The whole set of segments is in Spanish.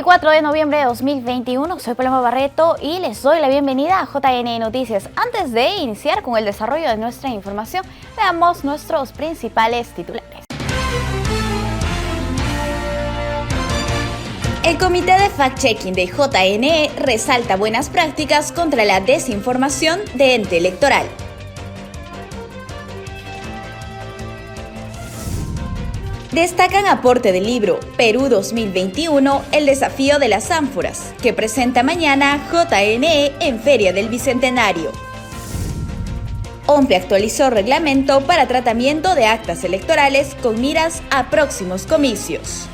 24 de noviembre de 2021, soy Paloma Barreto y les doy la bienvenida a JN Noticias. Antes de iniciar con el desarrollo de nuestra información, veamos nuestros principales titulares. El Comité de Fact-Checking de JNE resalta buenas prácticas contra la desinformación de ente electoral. Destacan aporte del libro Perú 2021, el desafío de las ánforas, que presenta mañana JNE en Feria del Bicentenario. OMPE actualizó reglamento para tratamiento de actas electorales con miras a próximos comicios.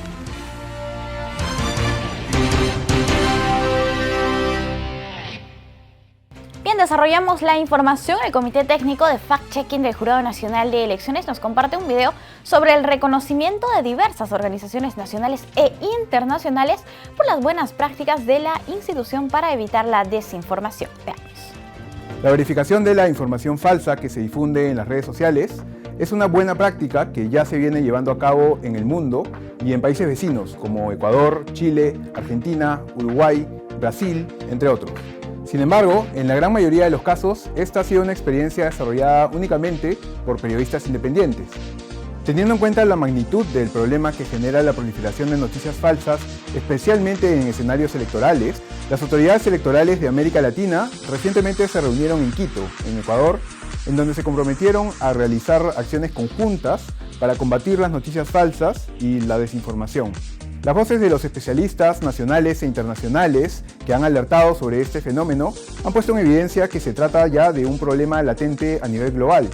Bien, desarrollamos la información. El Comité Técnico de Fact-Checking del Jurado Nacional de Elecciones nos comparte un video sobre el reconocimiento de diversas organizaciones nacionales e internacionales por las buenas prácticas de la institución para evitar la desinformación. Veamos. La verificación de la información falsa que se difunde en las redes sociales es una buena práctica que ya se viene llevando a cabo en el mundo y en países vecinos como Ecuador, Chile, Argentina, Uruguay, Brasil, entre otros. Sin embargo, en la gran mayoría de los casos, esta ha sido una experiencia desarrollada únicamente por periodistas independientes. Teniendo en cuenta la magnitud del problema que genera la proliferación de noticias falsas, especialmente en escenarios electorales, las autoridades electorales de América Latina recientemente se reunieron en Quito, en Ecuador, en donde se comprometieron a realizar acciones conjuntas para combatir las noticias falsas y la desinformación. Las voces de los especialistas nacionales e internacionales que han alertado sobre este fenómeno han puesto en evidencia que se trata ya de un problema latente a nivel global.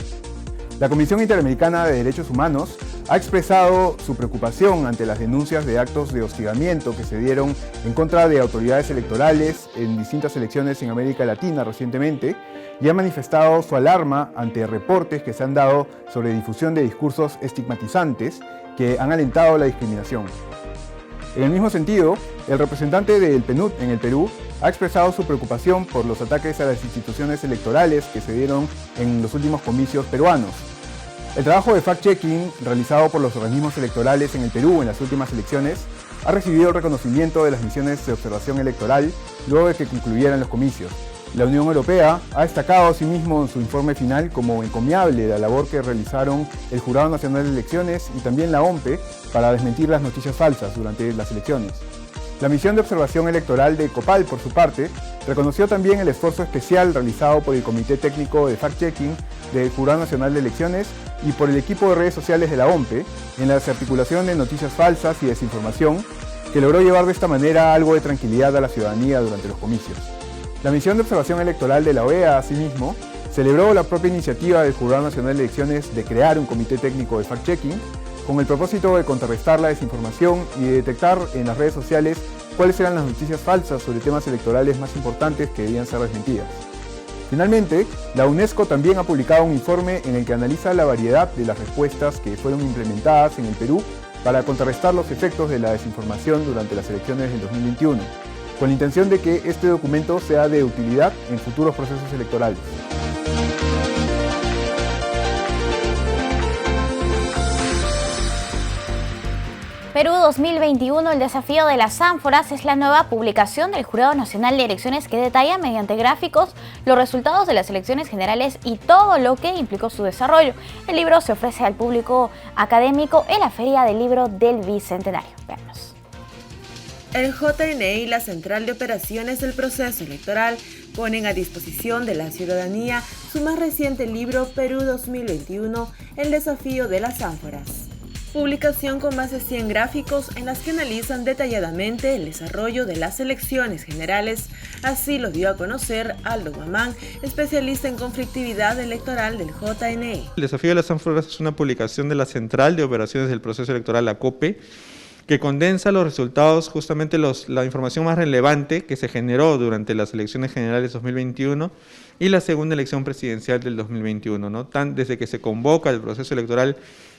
La Comisión Interamericana de Derechos Humanos ha expresado su preocupación ante las denuncias de actos de hostigamiento que se dieron en contra de autoridades electorales en distintas elecciones en América Latina recientemente y ha manifestado su alarma ante reportes que se han dado sobre difusión de discursos estigmatizantes que han alentado la discriminación. En el mismo sentido, el representante del PNUD en el Perú ha expresado su preocupación por los ataques a las instituciones electorales que se dieron en los últimos comicios peruanos. El trabajo de fact-checking realizado por los organismos electorales en el Perú en las últimas elecciones ha recibido el reconocimiento de las misiones de observación electoral luego de que concluyeran los comicios. La Unión Europea ha destacado asimismo en su informe final como encomiable la labor que realizaron el Jurado Nacional de Elecciones y también la OMPE para desmentir las noticias falsas durante las elecciones. La misión de observación electoral de COPAL, por su parte, reconoció también el esfuerzo especial realizado por el Comité Técnico de Fact-Checking del Jurado Nacional de Elecciones y por el equipo de redes sociales de la OMPE en la desarticulación de noticias falsas y desinformación, que logró llevar de esta manera algo de tranquilidad a la ciudadanía durante los comicios. La misión de observación electoral de la OEA, asimismo, celebró la propia iniciativa del Jurado Nacional de Elecciones de crear un comité técnico de fact-checking con el propósito de contrarrestar la desinformación y de detectar en las redes sociales cuáles eran las noticias falsas sobre temas electorales más importantes que debían ser desmentidas. Finalmente, la UNESCO también ha publicado un informe en el que analiza la variedad de las respuestas que fueron implementadas en el Perú para contrarrestar los efectos de la desinformación durante las elecciones del 2021. Con la intención de que este documento sea de utilidad en futuros procesos electorales. Perú 2021, el desafío de las ánforas, es la nueva publicación del Jurado Nacional de Elecciones que detalla mediante gráficos los resultados de las elecciones generales y todo lo que implicó su desarrollo. El libro se ofrece al público académico en la Feria del Libro del Bicentenario. Veamos. El JNE y la Central de Operaciones del Proceso Electoral ponen a disposición de la ciudadanía su más reciente libro Perú 2021, el desafío de las ánforas. Publicación con más de 100 gráficos en las que analizan detalladamente el desarrollo de las elecciones generales. Así lo dio a conocer Aldo Guamán, especialista en conflictividad electoral del JNE. El desafío de las ánforas es una publicación de la Central de Operaciones del Proceso Electoral, la COPE, que condensa los resultados, justamente la información más relevante que se generó durante las elecciones generales 2021 y la segunda elección presidencial del 2021, ¿no? Desde que se convoca el proceso electoral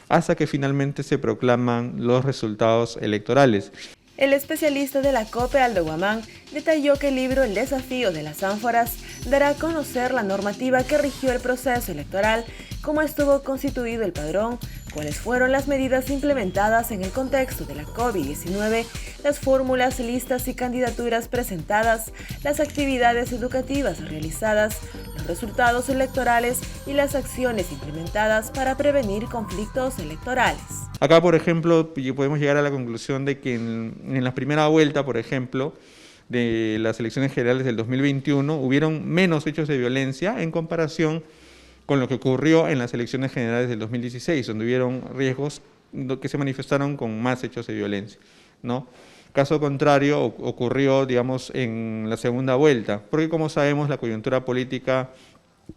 hasta que finalmente se proclaman los resultados electorales. El especialista de la COPE, Aldo Guamán, detalló que el libro El desafío de las ánforas dará a conocer la normativa que rigió el proceso electoral, cómo estuvo constituido el padrón, cuáles fueron las medidas implementadas en el contexto de la COVID-19, las fórmulas, listas y candidaturas presentadas, las actividades educativas realizadas, los resultados electorales y las acciones implementadas para prevenir conflictos electorales. Acá, por ejemplo, podemos llegar a la conclusión de que en la primera vuelta, por ejemplo, de las elecciones generales del 2021, hubieron menos hechos de violencia en comparación con lo que ocurrió en las elecciones generales del 2016, donde hubieron riesgos que se manifestaron con más hechos de violencia, ¿no? Caso contrario ocurrió, digamos, en la segunda vuelta, porque como sabemos la coyuntura política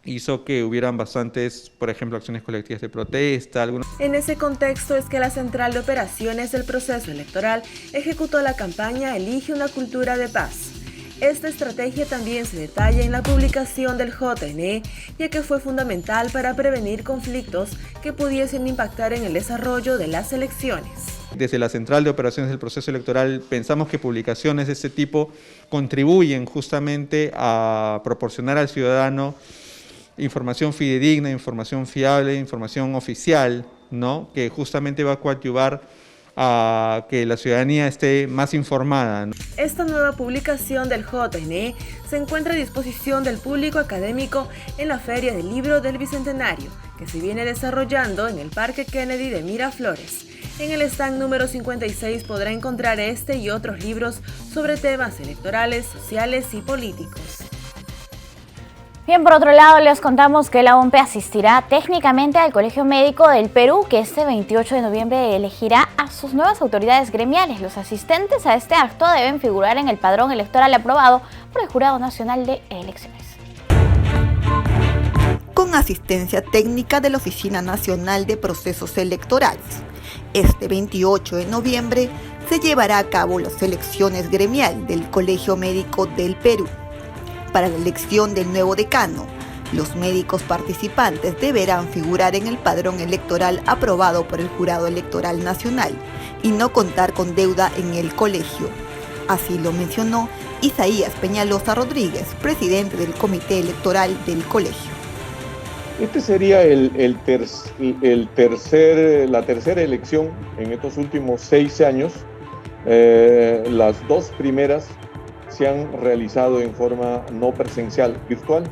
hizo que hubieran bastantes, por ejemplo, acciones colectivas de protesta. En ese contexto es que la Central de Operaciones del Proceso Electoral ejecutó la campaña Elige una cultura de paz. Esta estrategia también se detalla en la publicación del JNE, ya que fue fundamental para prevenir conflictos que pudiesen impactar en el desarrollo de las elecciones. Desde la Central de Operaciones del Proceso Electoral pensamos que publicaciones de este tipo contribuyen justamente a proporcionar al ciudadano información fidedigna, información fiable, información oficial, ¿no? Que justamente va a coadyuvar a que la ciudadanía esté más informada, ¿no? Esta nueva publicación del JNE se encuentra a disposición del público académico en la Feria del Libro del Bicentenario, que se viene desarrollando en el Parque Kennedy de Miraflores. En el stand número 56 podrá encontrar este y otros libros sobre temas electorales, sociales y políticos. Bien, por otro lado, les contamos que la OMPE asistirá técnicamente al Colegio Médico del Perú, que este 28 de noviembre elegirá a sus nuevas autoridades gremiales. Los asistentes a este acto deben figurar en el padrón electoral aprobado por el Jurado Nacional de Elecciones. Con asistencia técnica de la Oficina Nacional de Procesos Electorales, este 28 de noviembre se llevará a cabo las elecciones gremial del Colegio Médico del Perú. Para la elección del nuevo decano, los médicos participantes deberán figurar en el padrón electoral aprobado por el Jurado Electoral Nacional y no contar con deuda en el colegio. Así lo mencionó Isaías Peñalosa Rodríguez, presidente del Comité Electoral del colegio. Este sería la tercera elección en estos últimos 6 años. Las dos primeras se han realizado en forma no presencial, virtual,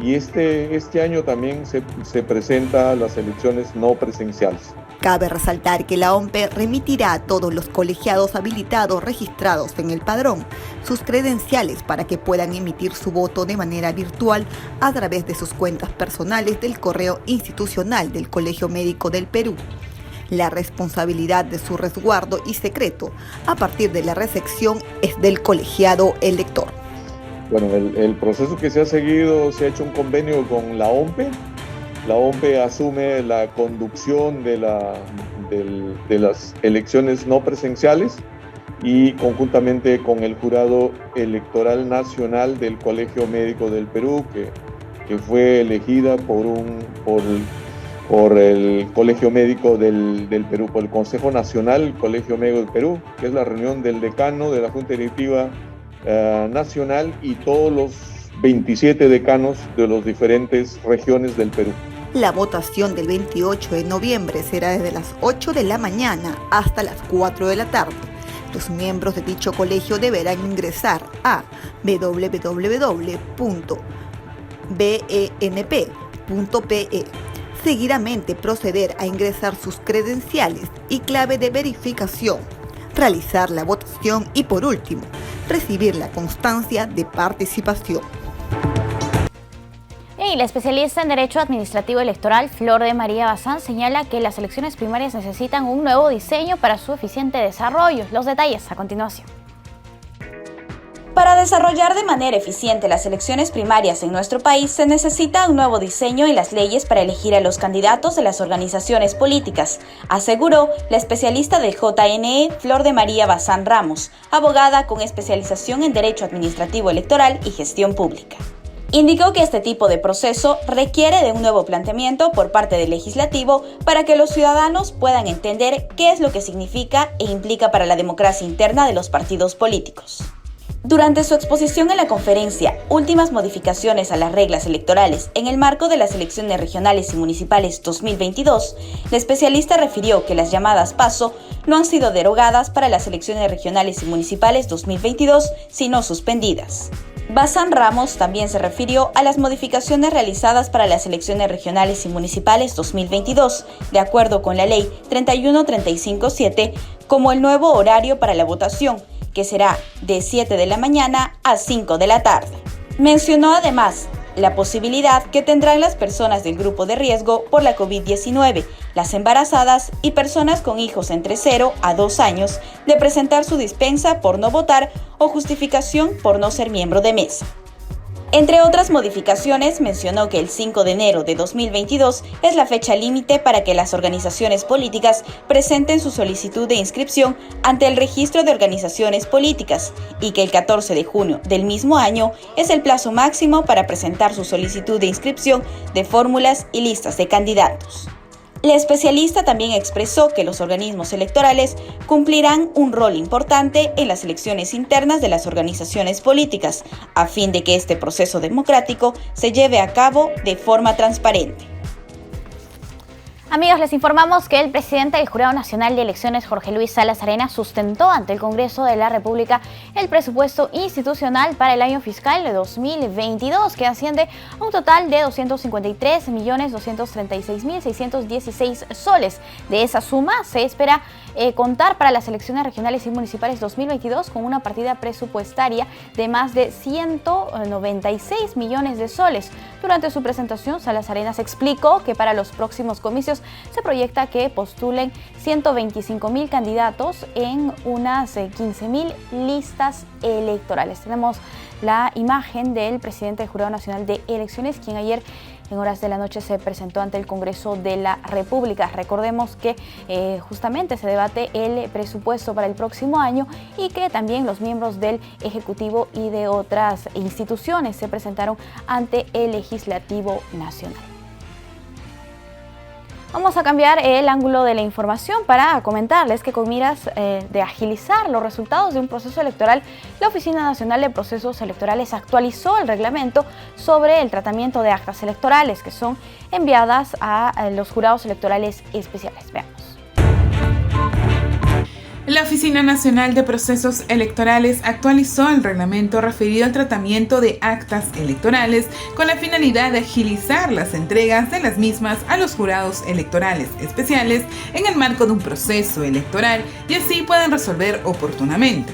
y este año también se presenta las elecciones no presenciales. Cabe resaltar que la OMPE remitirá a todos los colegiados habilitados registrados en el padrón sus credenciales para que puedan emitir su voto de manera virtual a través de sus cuentas personales del correo institucional del Colegio Médico del Perú. La responsabilidad de su resguardo y secreto a partir de la recepción es del colegiado elector. Bueno, el proceso que se ha seguido, se ha hecho un convenio con la OMPE. La OMPE asume la conducción de las elecciones no presenciales y conjuntamente con el Jurado Electoral Nacional del Colegio Médico del Perú, que fue elegida por el Colegio Médico del Perú, por el Consejo Nacional Colegio Médico del Perú, que es la reunión del decano de la Junta Directiva Nacional y todos los 27 decanos de las diferentes regiones del Perú. La votación del 28 de noviembre será desde las 8 de la mañana hasta las 4 de la tarde. Los miembros de dicho colegio deberán ingresar a www.benp.pe. Seguidamente proceder a ingresar sus credenciales y clave de verificación, realizar la votación y por último, recibir la constancia de participación. Y la especialista en Derecho Administrativo Electoral, Flor de María Bazán, señala que las elecciones primarias necesitan un nuevo diseño para su eficiente desarrollo. Los detalles a continuación. Para desarrollar de manera eficiente las elecciones primarias en nuestro país se necesita un nuevo diseño en las leyes para elegir a los candidatos de las organizaciones políticas, aseguró la especialista del JNE, Flor de María Bazán Ramos, abogada con especialización en Derecho Administrativo Electoral y Gestión Pública. Indicó que este tipo de proceso requiere de un nuevo planteamiento por parte del legislativo para que los ciudadanos puedan entender qué es lo que significa e implica para la democracia interna de los partidos políticos. Durante su exposición en la conferencia Últimas modificaciones a las reglas electorales en el marco de las elecciones regionales y municipales 2022, la especialista refirió que las llamadas PASO no han sido derogadas para las elecciones regionales y municipales 2022, sino suspendidas. Bazán Ramos también se refirió a las modificaciones realizadas para las elecciones regionales y municipales 2022, de acuerdo con la Ley 31357, como el nuevo horario para la votación, que será de 7 de la mañana a 5 de la tarde. Mencionó además la posibilidad que tendrán las personas del grupo de riesgo por la COVID-19, las embarazadas y personas con hijos entre 0 a 2 años de presentar su dispensa por no votar o justificación por no ser miembro de mesa. Entre otras modificaciones, mencionó que el 5 de enero de 2022 es la fecha límite para que las organizaciones políticas presenten su solicitud de inscripción ante el registro de organizaciones políticas y que el 14 de junio del mismo año es el plazo máximo para presentar su solicitud de inscripción de fórmulas y listas de candidatos. La especialista también expresó que los organismos electorales cumplirán un rol importante en las elecciones internas de las organizaciones políticas, a fin de que este proceso democrático se lleve a cabo de forma transparente. Amigos, les informamos que el presidente del Jurado Nacional de Elecciones, Jorge Luis Salas Arenas, sustentó ante el Congreso de la República el presupuesto institucional para el año fiscal de 2022, que asciende a un total de 253.236.616 soles. De esa suma, se espera contar para las elecciones regionales y municipales 2022 con una partida presupuestaria de más de 196 millones de soles. Durante su presentación, Salas Arenas explicó que para los próximos comicios se proyecta que postulen 125.000 candidatos en unas 15.000 listas electorales. Tenemos la imagen del presidente del Jurado Nacional de Elecciones, quien ayer en horas de la noche se presentó ante el Congreso de la República. Recordemos que justamente se debate el presupuesto para el próximo año y que también los miembros del Ejecutivo y de otras instituciones se presentaron ante el Legislativo Nacional. Vamos a cambiar el ángulo de la información para comentarles que con miras de agilizar los resultados de un proceso electoral, la Oficina Nacional de Procesos Electorales actualizó el reglamento sobre el tratamiento de actas electorales que son enviadas a los jurados electorales especiales. Veamos. La Oficina Nacional de Procesos Electorales actualizó el reglamento referido al tratamiento de actas electorales con la finalidad de agilizar las entregas de las mismas a los jurados electorales especiales en el marco de un proceso electoral y así puedan resolver oportunamente.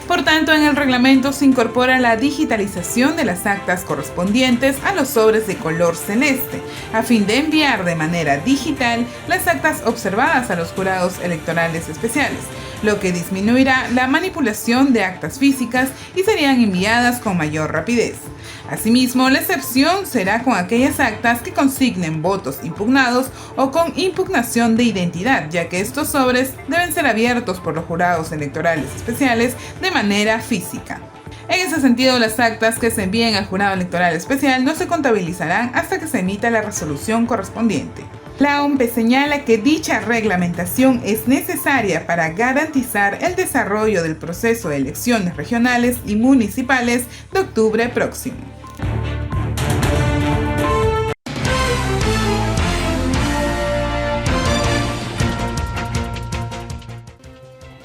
Por tanto, en el reglamento se incorpora la digitalización de las actas correspondientes a los sobres de color celeste, a fin de enviar de manera digital las actas observadas a los jurados electorales especiales, lo que disminuirá la manipulación de actas físicas y serían enviadas con mayor rapidez. Asimismo, la excepción será con aquellas actas que consignen votos impugnados o con impugnación de identidad, ya que estos sobres deben ser abiertos por los jurados electorales especiales de manera física. En ese sentido, las actas que se envíen al jurado electoral especial no se contabilizarán hasta que se emita la resolución correspondiente. La OMPE señala que dicha reglamentación es necesaria para garantizar el desarrollo del proceso de elecciones regionales y municipales de octubre próximo.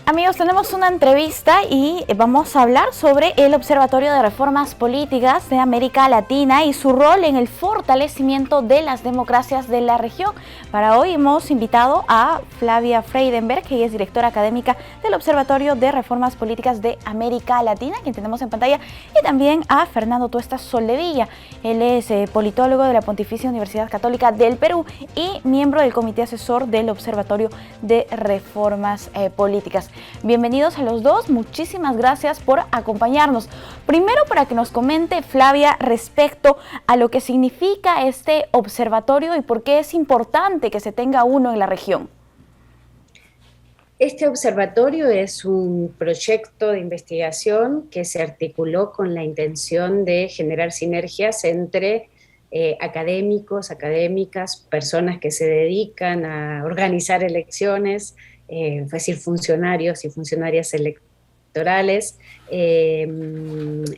Amigos, tenemos una entrevista y vamos a hablar sobre el Observatorio de Reformas Políticas de América Latina y su rol en el fortalecimiento de las democracias de la región. Para hoy hemos invitado a Flavia Freidenberg, que es directora académica del Observatorio de Reformas Políticas de América Latina, quien tenemos en pantalla, y también a Fernando Tuesta Soldevilla. Él es politólogo de la Pontificia Universidad Católica del Perú y miembro del Comité Asesor del Observatorio de Reformas Políticas. Bienvenidos a los dos, muchísimas gracias por acompañarnos. Primero, para que nos comente Flavia respecto a lo que significa este observatorio y por qué es importante que se tenga uno en la región. Este observatorio es un proyecto de investigación que se articuló con la intención de generar sinergias entre académicos, académicas, personas que se dedican a organizar elecciones, es decir, funcionarios y funcionarias electorales electorales,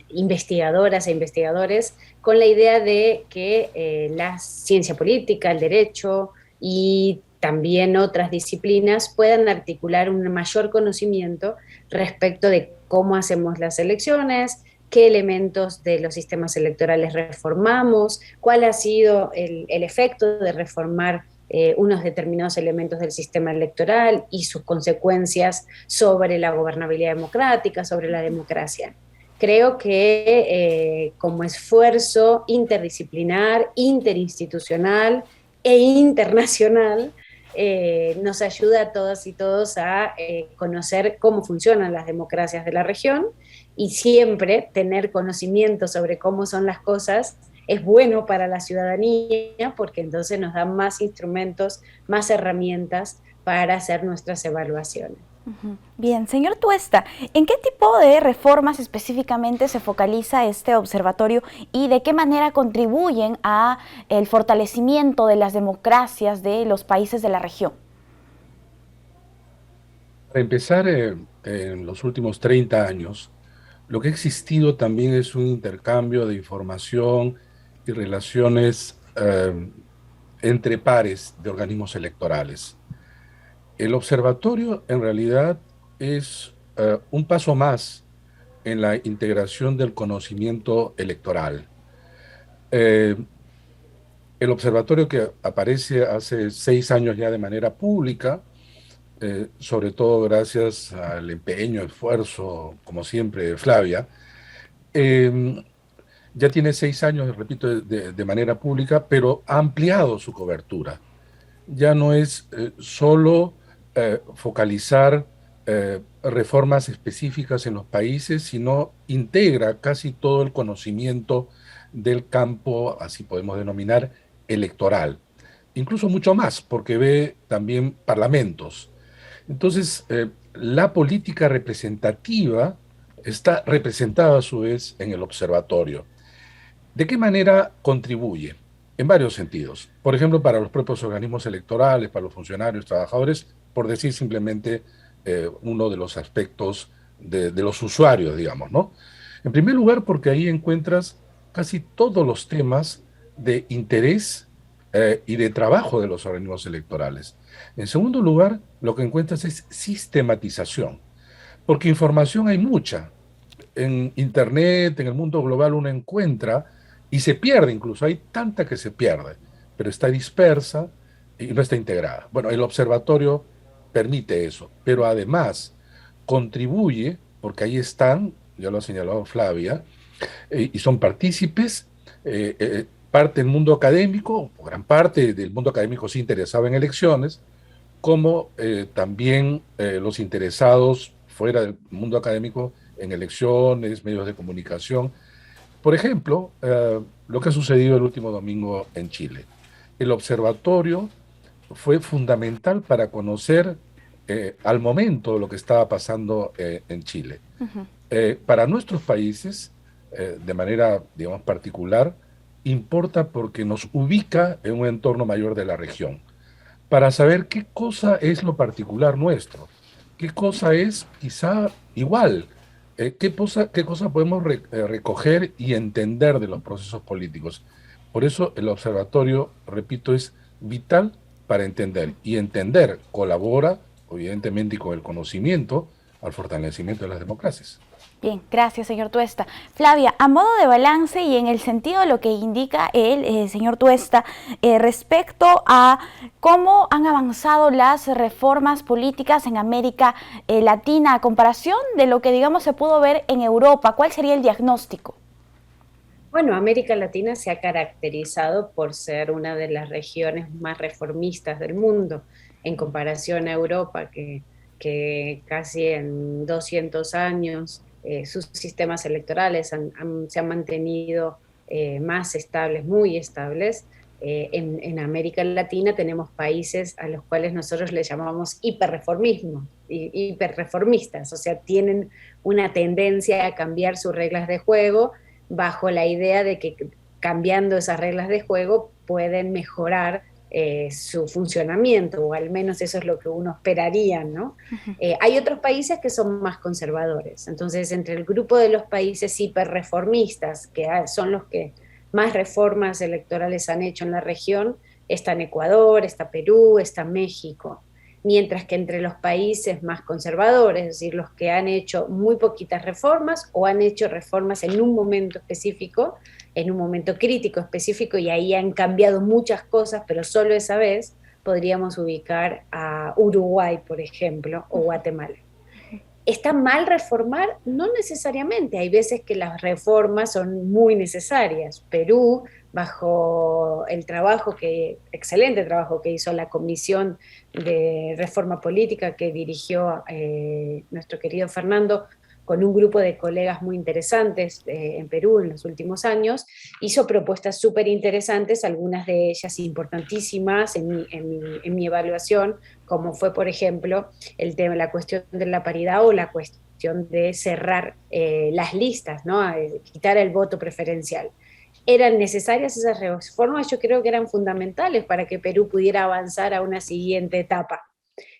investigadoras e investigadores, con la idea de que la ciencia política, el derecho y también otras disciplinas puedan articular un mayor conocimiento respecto de cómo hacemos las elecciones, qué elementos de los sistemas electorales reformamos, cuál ha sido el efecto de reformar unos determinados elementos del sistema electoral y sus consecuencias sobre la gobernabilidad democrática, sobre la democracia. Creo que como esfuerzo interdisciplinar, interinstitucional e internacional, nos ayuda a todas y todos a conocer cómo funcionan las democracias de la región, y siempre tener conocimiento sobre cómo son las cosas es bueno para la ciudadanía, porque entonces nos dan más instrumentos, más herramientas para hacer nuestras evaluaciones. Bien, señor Tuesta, ¿en qué tipo de reformas específicamente se focaliza este observatorio y de qué manera contribuyen a el fortalecimiento de las democracias de los países de la región? Para empezar, en los últimos 30 años, lo que ha existido también es un intercambio de información y relaciones entre pares de organismos electorales. El observatorio en realidad es un paso más en la integración del conocimiento electoral. El observatorio, que aparece hace 6 años ya de manera pública, sobre todo gracias al empeño, esfuerzo, como siempre, de Flavia, ya tiene 6 años, repito, de manera pública, pero ha ampliado su cobertura. Ya no es solo focalizar reformas específicas en los países, sino integra casi todo el conocimiento del campo, así podemos denominar, electoral. Incluso mucho más, porque ve también parlamentos. Entonces, la política representativa está representada a su vez en el observatorio. ¿De qué manera contribuye? En varios sentidos. Por ejemplo, para los propios organismos electorales, para los funcionarios, trabajadores, por decir simplemente uno de los aspectos de los usuarios, digamos, ¿no? En primer lugar, porque ahí encuentras casi todos los temas de interés y de trabajo de los organismos electorales. En segundo lugar, lo que encuentras es sistematización, porque información hay mucha. En Internet, en el mundo global, uno encuentra y se pierde incluso, hay tanta que se pierde, pero está dispersa y no está integrada. Bueno, el observatorio permite eso, pero además contribuye, porque ahí están, ya lo ha señalado Flavia, y son partícipes, parte del mundo académico, o gran parte del mundo académico se interesaba en elecciones, como también los interesados fuera del mundo académico en elecciones, medios de comunicación. Por ejemplo, lo que ha sucedido el último domingo en Chile. El observatorio fue fundamental para conocer al momento lo que estaba pasando en Chile. Para nuestros países, de manera, digamos, particular, importa porque nos ubica en un entorno mayor de la región, para saber qué cosa es lo particular nuestro, qué cosa es quizá igual, qué cosa podemos recoger y entender de los procesos políticos. Por eso el observatorio, repito, es vital para entender, y entender colabora, evidentemente, con el conocimiento al fortalecimiento de las democracias. Bien, gracias, señor Tuesta. Flavia, a modo de balance y en el sentido de lo que indica el señor Tuesta respecto a cómo han avanzado las reformas políticas en América Latina a comparación de lo que, digamos, se pudo ver en Europa, ¿cuál sería el diagnóstico? Bueno, América Latina se ha caracterizado por ser una de las regiones más reformistas del mundo en comparación a Europa, que casi en 200 años sus sistemas electorales se han mantenido más estables, muy estables. En América Latina tenemos países a los cuales nosotros les llamamos hiperreformistas, o sea, tienen una tendencia a cambiar sus reglas de juego bajo la idea de que cambiando esas reglas de juego pueden mejorar su funcionamiento, o al menos eso es lo que uno esperaría, ¿no? Hay otros países que son más conservadores, entonces entre el grupo de los países hiperreformistas, que son los que más reformas electorales han hecho en la región, están Ecuador, está Perú, está México, mientras que entre los países más conservadores, es decir, los que han hecho muy poquitas reformas o han hecho reformas en un momento específico, en un momento crítico específico, y ahí han cambiado muchas cosas, pero solo esa vez podríamos ubicar a Uruguay, por ejemplo, o Guatemala. ¿Está mal reformar? No necesariamente. Hay veces que las reformas son muy necesarias. Perú, bajo el excelente trabajo que hizo la Comisión de Reforma Política que dirigió nuestro querido Fernando, con un grupo de colegas muy interesantes en Perú en los últimos años, hizo propuestas súper interesantes, algunas de ellas importantísimas en mi evaluación, como fue, por ejemplo, la cuestión de la paridad o la cuestión de cerrar las listas, ¿no? Quitar el voto preferencial. ¿Eran necesarias esas reformas? Yo creo que eran fundamentales para que Perú pudiera avanzar a una siguiente etapa.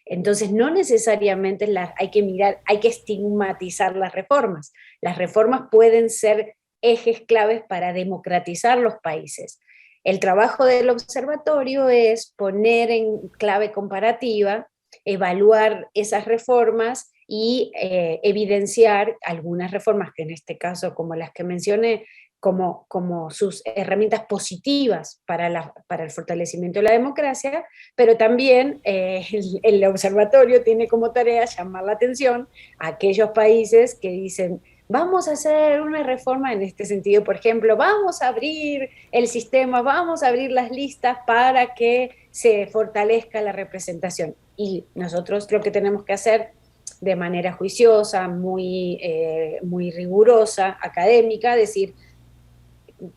Entonces, no necesariamente hay que estigmatizar las reformas. Las reformas pueden ser ejes claves para democratizar los países. El trabajo del observatorio es poner en clave comparativa, evaluar esas reformas y evidenciar algunas reformas que en este caso, como las que mencioné, como sus herramientas positivas para el fortalecimiento de la democracia, pero también el observatorio tiene como tarea llamar la atención a aquellos países que dicen, vamos a hacer una reforma en este sentido, por ejemplo, vamos a abrir el sistema, vamos a abrir las listas para que se fortalezca la representación. Y nosotros lo que tenemos que hacer de manera juiciosa, muy rigurosa, académica, decir,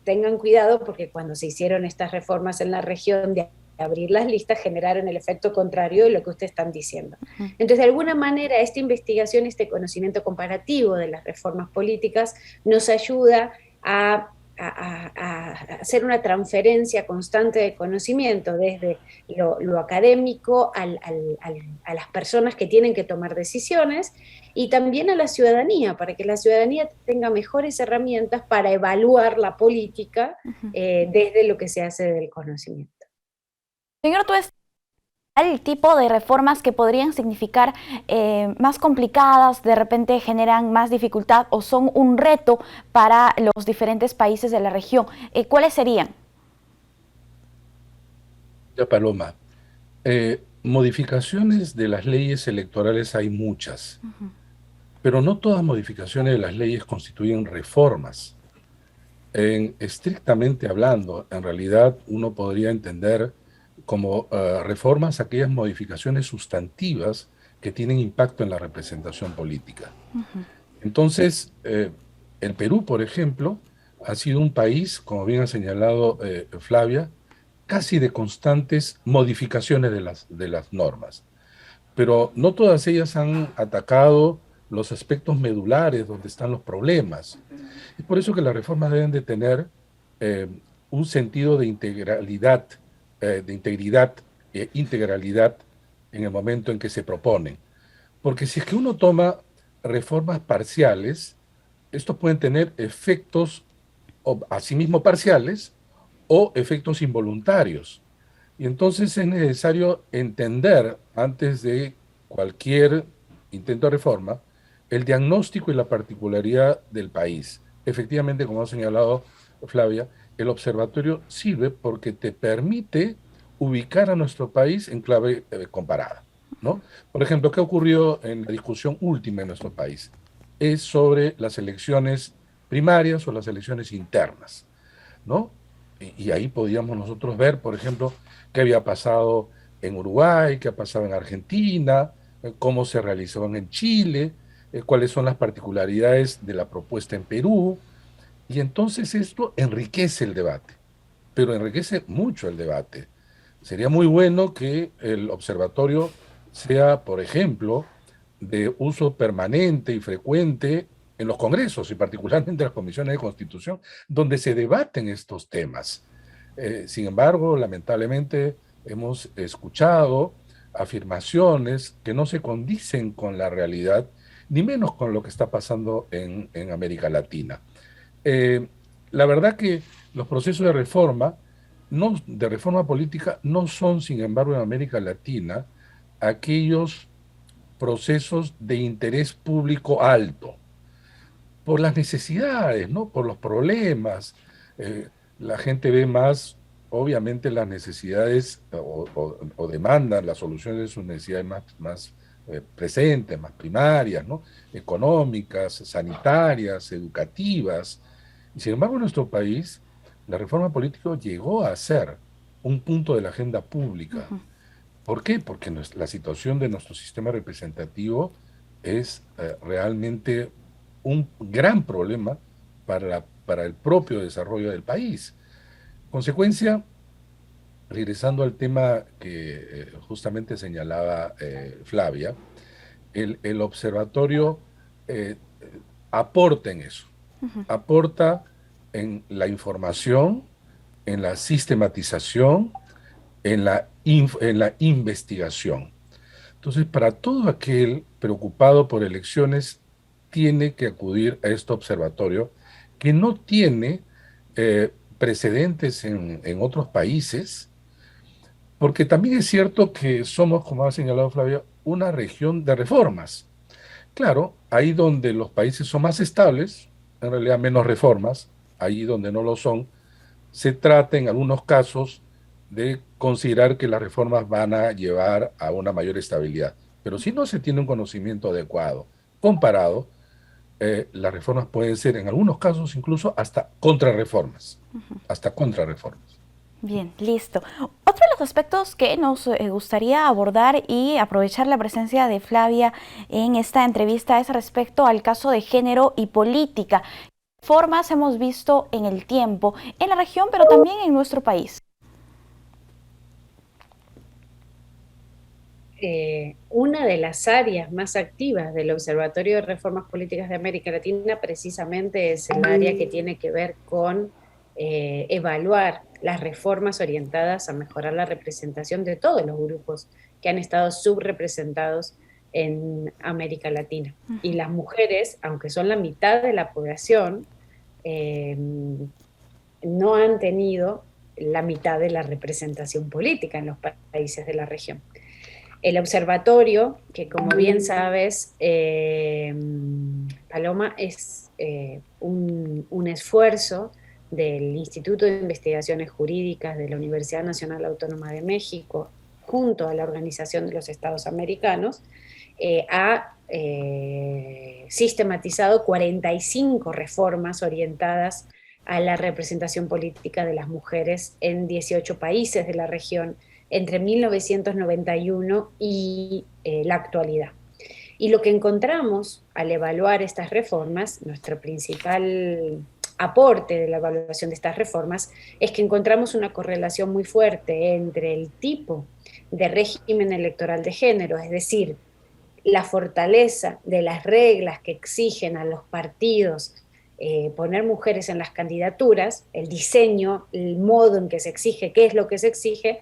tengan cuidado porque cuando se hicieron estas reformas en la región de abrir las listas generaron el efecto contrario de lo que ustedes están diciendo. Entonces, de alguna manera, esta investigación, este conocimiento comparativo de las reformas políticas nos ayuda a hacer una transferencia constante de conocimiento desde lo académico a las personas que tienen que tomar decisiones y también a la ciudadanía, para que la ciudadanía tenga mejores herramientas para evaluar la política desde lo que se hace del conocimiento. Señor Tuesta, el tipo de reformas que podrían significar más complicadas, de repente generan más dificultad o son un reto para los diferentes países de la región, ¿cuáles serían? Ya, Paloma, modificaciones de las leyes electorales hay muchas, pero no todas modificaciones de las leyes constituyen reformas. Estrictamente hablando, en realidad uno podría entender como reformas aquellas modificaciones sustantivas que tienen impacto en la representación política. Entonces, el Perú, por ejemplo, ha sido un país, como bien ha señalado Flavia, casi de constantes modificaciones de las normas. Pero no todas ellas han atacado los aspectos medulares donde están los problemas. Es por eso que las reformas deben de tener un sentido de integridad e integralidad en el momento en que se proponen. Porque si es que uno toma reformas parciales, estos pueden tener efectos asimismo parciales o efectos involuntarios. Y entonces es necesario entender, antes de cualquier intento de reforma, el diagnóstico y la particularidad del país. Efectivamente, como ha señalado Flavia, el observatorio sirve porque te permite ubicar a nuestro país en clave comparada, ¿no? Por ejemplo, ¿qué ocurrió en la discusión última en nuestro país? Es sobre las elecciones primarias o las elecciones internas, ¿no? Y ahí podíamos nosotros ver, por ejemplo, qué había pasado en Uruguay, qué ha pasado en Argentina, cómo se realizaban en Chile, cuáles son las particularidades de la propuesta en Perú. Y entonces esto enriquece el debate, pero enriquece mucho el debate. Sería muy bueno que el observatorio sea, por ejemplo, de uso permanente y frecuente en los congresos y particularmente en las comisiones de constitución, donde se debaten estos temas. Sin embargo, lamentablemente, hemos escuchado afirmaciones que no se condicen con la realidad, ni menos con lo que está pasando en América Latina. La verdad que los procesos de reforma, de reforma política, no son, sin embargo, en América Latina, aquellos procesos de interés público alto, por las necesidades, ¿no? Por los problemas. La gente ve más, obviamente, las necesidades o demandan las soluciones de sus necesidades más presentes, más primarias, ¿no? Económicas, sanitarias, educativas. Y sin embargo, en nuestro país, la reforma política llegó a ser un punto de la agenda pública. ¿Por qué? Porque la situación de nuestro sistema representativo es realmente un gran problema para el propio desarrollo del país. Consecuencia, regresando al tema que justamente señalaba Flavia, el observatorio aporta en eso, aporta en la información, en la sistematización, en la investigación. Entonces, para todo aquel preocupado por elecciones, tiene que acudir a este observatorio que no tiene precedentes en otros países, porque también es cierto que somos, como ha señalado Flavia, una región de reformas. Claro, ahí donde los países son más estables, en realidad menos reformas, ahí donde no lo son, se trata en algunos casos de considerar que las reformas van a llevar a una mayor estabilidad. Pero si no se tiene un conocimiento adecuado, comparado, las reformas pueden ser en algunos casos incluso hasta contrarreformas, Bien, listo. Otro de los aspectos que nos gustaría abordar y aprovechar la presencia de Flavia en esta entrevista es respecto al caso de género y política. ¿Qué formas hemos visto en el tiempo en la región, pero también en nuestro país? Una de las áreas más activas del Observatorio de Reformas Políticas de América Latina precisamente es el área que tiene que ver con evaluar las reformas orientadas a mejorar la representación de todos los grupos que han estado subrepresentados en América Latina. Y las mujeres, aunque son la mitad de la población, no han tenido la mitad de la representación política en los países de la región. El observatorio, que como bien sabes, Paloma, es un esfuerzo del Instituto de Investigaciones Jurídicas de la Universidad Nacional Autónoma de México, junto a la Organización de los Estados Americanos, ha sistematizado 45 reformas orientadas a la representación política de las mujeres en 18 países de la región entre 1991 y la actualidad. Y lo que encontramos al evaluar estas reformas, nuestro principal aporte de la evaluación de estas reformas, es que encontramos una correlación muy fuerte entre el tipo de régimen electoral de género, es decir, la fortaleza de las reglas que exigen a los partidos poner mujeres en las candidaturas, el diseño, el modo en que se exige, qué es lo que se exige,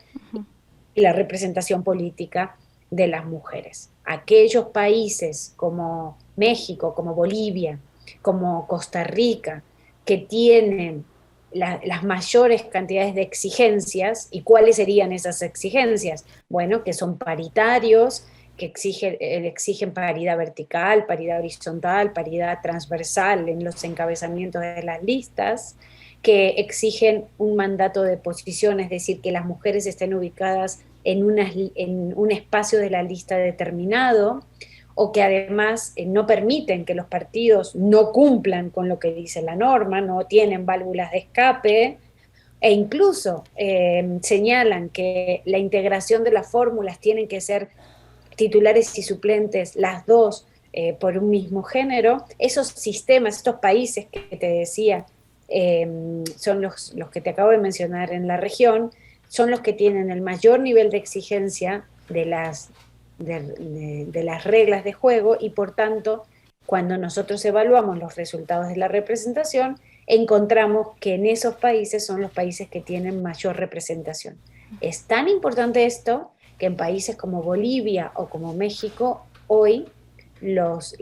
y la representación política de las mujeres. Aquellos países como México, como Bolivia, como Costa Rica, que tienen las mayores cantidades de exigencias, ¿y cuáles serían esas exigencias? Bueno, que son paritarios, que exigen paridad vertical, paridad horizontal, paridad transversal en los encabezamientos de las listas, que exigen un mandato de posición, es decir, que las mujeres estén ubicadas en un espacio de la lista determinado, o que además no permiten que los partidos no cumplan con lo que dice la norma, no tienen válvulas de escape, e incluso señalan que la integración de las fórmulas tienen que ser titulares y suplentes, las dos por un mismo género. Esos sistemas, estos países que te decía, son los que te acabo de mencionar en la región, son los que tienen el mayor nivel de exigencia de las reglas de juego, y por tanto, cuando nosotros evaluamos los resultados de la representación, encontramos que en esos países son los países que tienen mayor representación. Es tan importante esto que en países como Bolivia o como México, hoy los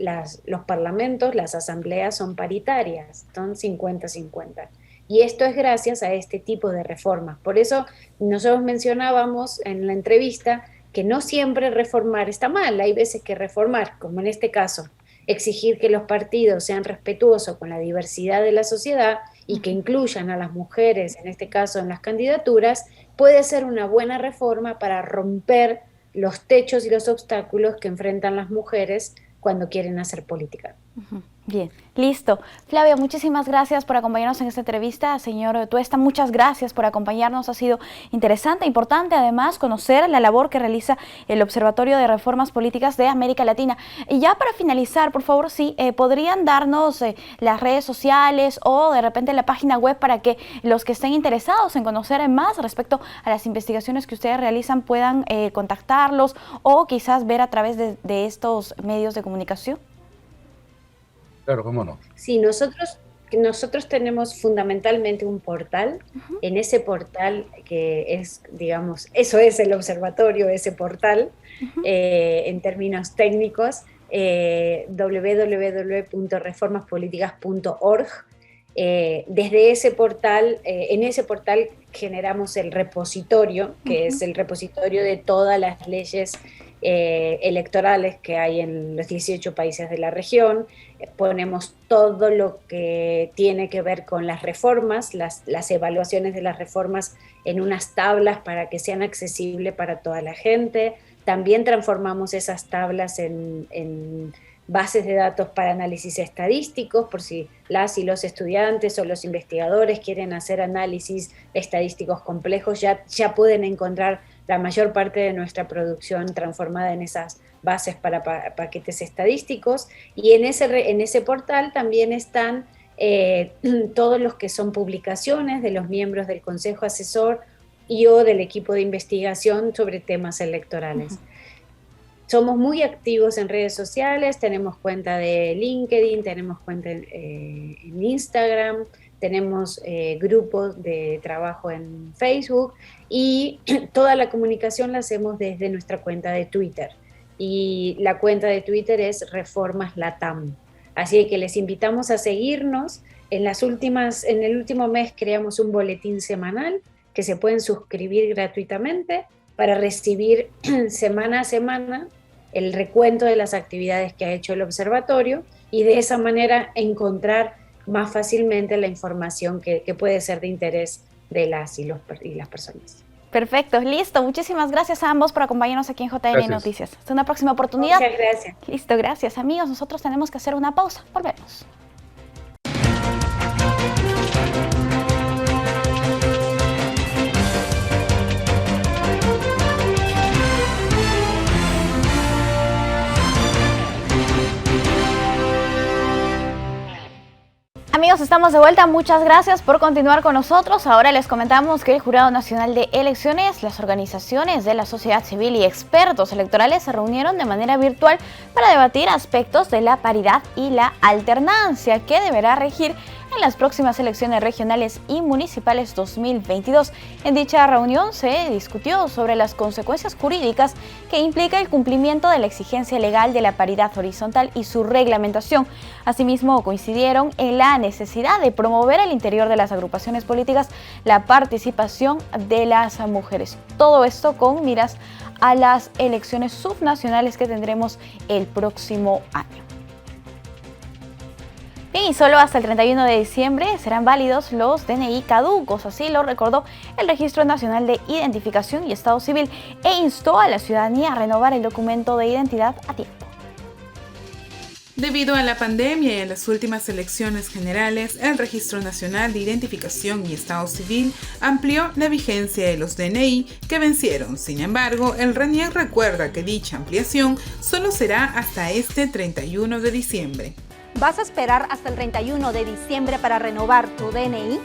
parlamentos, las asambleas son paritarias, son 50-50. Y esto es gracias a este tipo de reformas. Por eso nosotros mencionábamos en la entrevista que no siempre reformar está mal. Hay veces que reformar, como en este caso, exigir que los partidos sean respetuosos con la diversidad de la sociedad y que incluyan a las mujeres, en este caso en las candidaturas, puede ser una buena reforma para romper los techos y los obstáculos que enfrentan las mujeres cuando quieren hacer política. Bien, listo. Flavia, muchísimas gracias por acompañarnos en esta entrevista. Señor Tuesta, muchas gracias por acompañarnos. Ha sido interesante, importante además conocer la labor que realiza el Observatorio de Reformas Políticas de América Latina. Y ya para finalizar, por favor, sí, ¿podrían darnos las redes sociales o de repente la página web para que los que estén interesados en conocer más respecto a las investigaciones que ustedes realizan puedan contactarlos o quizás ver a través de estos medios de comunicación? Claro, cómo no. Sí, nosotros tenemos fundamentalmente un portal. En ese portal que es, digamos, eso es el observatorio, ese portal, en términos técnicos, www.reformaspoliticas.org. Desde ese portal, en ese portal generamos el repositorio, que es el repositorio de todas las leyes electorales que hay en los 18 países de la región. Ponemos todo lo que tiene que ver con las reformas, las evaluaciones de las reformas en unas tablas para que sean accesibles para toda la gente. También transformamos esas tablas en bases de datos para análisis estadísticos, por si las y los estudiantes o los investigadores quieren hacer análisis estadísticos complejos, ya pueden encontrar la mayor parte de nuestra producción transformada en esas bases para paquetes estadísticos. Y en ese portal también están todos los que son publicaciones de los miembros del Consejo Asesor y o del equipo de investigación sobre temas electorales. Somos muy activos en redes sociales, tenemos cuenta de LinkedIn, tenemos cuenta en Instagram, tenemos grupos de trabajo en Facebook y toda la comunicación la hacemos desde nuestra cuenta de Twitter. Y la cuenta de Twitter es Reformas Latam. Así que les invitamos a seguirnos. En el último mes creamos un boletín semanal que se pueden suscribir gratuitamente para recibir semana a semana el recuento de las actividades que ha hecho el observatorio y de esa manera encontrar más fácilmente la información que puede ser de interés de las y las personas. Perfecto, listo. Muchísimas gracias a ambos por acompañarnos aquí en JN Noticias. Hasta una próxima oportunidad. Muchas gracias. Listo, gracias amigos. Nosotros tenemos que hacer una pausa. Volvemos. Amigos, estamos de vuelta. Muchas gracias por continuar con nosotros. Ahora les comentamos que el Jurado Nacional de Elecciones, las organizaciones de la sociedad civil y expertos electorales se reunieron de manera virtual para debatir aspectos de la paridad y la alternancia que deberá regir en las próximas elecciones regionales y municipales 2022. En dicha reunión se discutió sobre las consecuencias jurídicas que implica el cumplimiento de la exigencia legal de la paridad horizontal y su reglamentación. Asimismo, coincidieron en la necesidad de promover al interior de las agrupaciones políticas la participación de las mujeres. Todo esto con miras a las elecciones subnacionales que tendremos el próximo año. Bien, y solo hasta el 31 de diciembre serán válidos los DNI caducos, así lo recordó el Registro Nacional de Identificación y Estado Civil e instó a la ciudadanía a renovar el documento de identidad a tiempo. Debido a la pandemia y a las últimas elecciones generales, el Registro Nacional de Identificación y Estado Civil amplió la vigencia de los DNI que vencieron. Sin embargo, el RENIEC recuerda que dicha ampliación solo será hasta este 31 de diciembre. ¿Vas a esperar hasta el 31 de diciembre para renovar tu DNI?